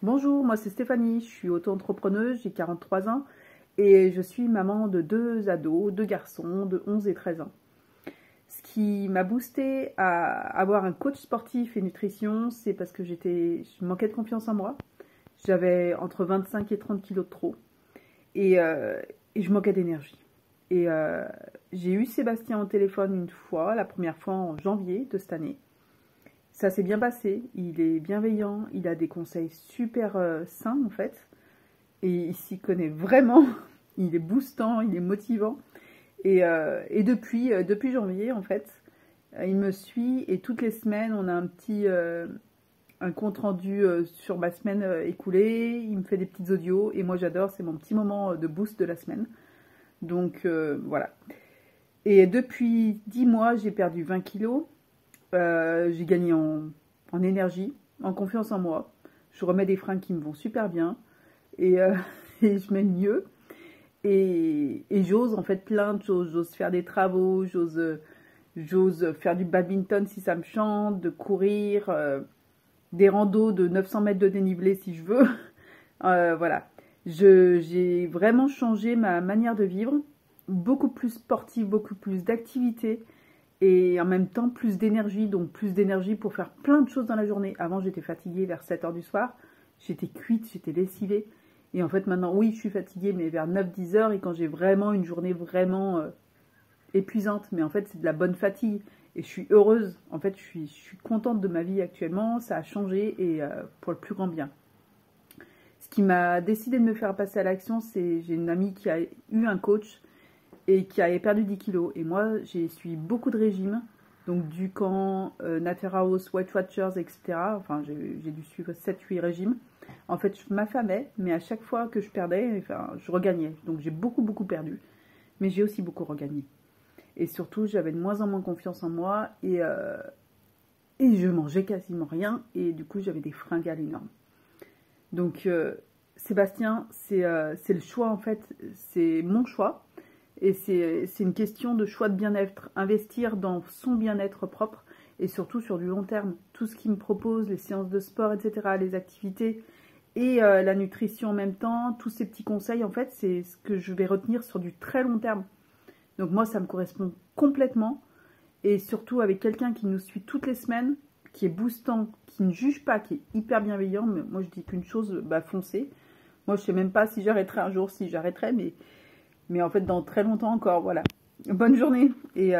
Bonjour, moi c'est Stéphanie, je suis auto-entrepreneuse, j'ai 43 ans et je suis maman de deux ados, deux garçons de 11 et 13 ans. Ce qui m'a boosté à avoir un coach sportif et nutrition, c'est parce que je manquais de confiance en moi. J'avais entre 25 et 30 kilos de trop et, euh, et je manquais d'énergie. Et j'ai eu Sébastien au téléphone une fois, la première fois en janvier de cette année. Ça s'est bien passé, il est bienveillant, il a des conseils super sains en fait. Et il s'y connaît vraiment. Il est boostant, il est motivant. Et depuis janvier, en fait, il me suit et toutes les semaines, on a un compte rendu sur ma semaine écoulée. Il me fait des petites audios et moi j'adore, c'est mon petit moment de boost de la semaine. Donc voilà. Et depuis 10 mois, j'ai perdu 20 kilos. J'ai gagné en énergie, en confiance en moi. Je remets des fringues qui me vont super bien. Et, et je m'aime mieux. Et j'ose en fait plein de choses. J'ose faire des travaux, j'ose faire du badminton si ça me chante, de courir, des randos de 900 mètres de dénivelé si je veux. Voilà. J'ai vraiment changé ma manière de vivre. Beaucoup plus sportive, beaucoup plus d'activité. Et en même temps, plus d'énergie. Donc plus d'énergie pour faire plein de choses dans la journée. Avant, j'étais fatiguée vers 7 h du soir. J'étais cuite, j'étais lessivée. Et en fait, maintenant, oui, je suis fatiguée, mais vers 9-10 heures, et quand j'ai vraiment une journée vraiment épuisante, mais en fait, c'est de la bonne fatigue. Et je suis heureuse. En fait, je suis contente de ma vie actuellement. Ça a changé et pour le plus grand bien. Ce qui m'a décidé de me faire passer à l'action, c'est j'ai une amie qui a eu un coach et qui avait perdu 10 kilos. Et moi, j'ai suivi beaucoup de régimes. Donc du camp, House, Weight Watchers, etc. Enfin, j'ai dû suivre 7-8 régimes. En fait, je m'affamais, mais à chaque fois que je perdais, enfin, je regagnais. Donc j'ai beaucoup perdu. Mais j'ai aussi beaucoup regagné. Et surtout, j'avais de moins en moins confiance en moi. Et je mangeais quasiment rien. Et du coup, j'avais des fringales énormes. Donc, Sébastien, c'est le choix, en fait. C'est mon choix. Et c'est une question de choix de bien-être. Investir dans son bien-être propre. Et surtout sur du long terme. Tout ce qu'il me propose, les séances de sport, etc., les activités et la nutrition en même temps, tous ces petits conseils, en fait, c'est ce que je vais retenir sur du très long terme. Donc moi, ça me correspond complètement. Et surtout avec quelqu'un qui nous suit toutes les semaines, qui est boostant, qui ne juge pas, qui est hyper bienveillant. Mais moi, je dis qu'une chose, bah foncez. Moi, je sais même pas si j'arrêterai un jour, si j'arrêterai, mais en fait, dans très longtemps encore, voilà. Bonne journée et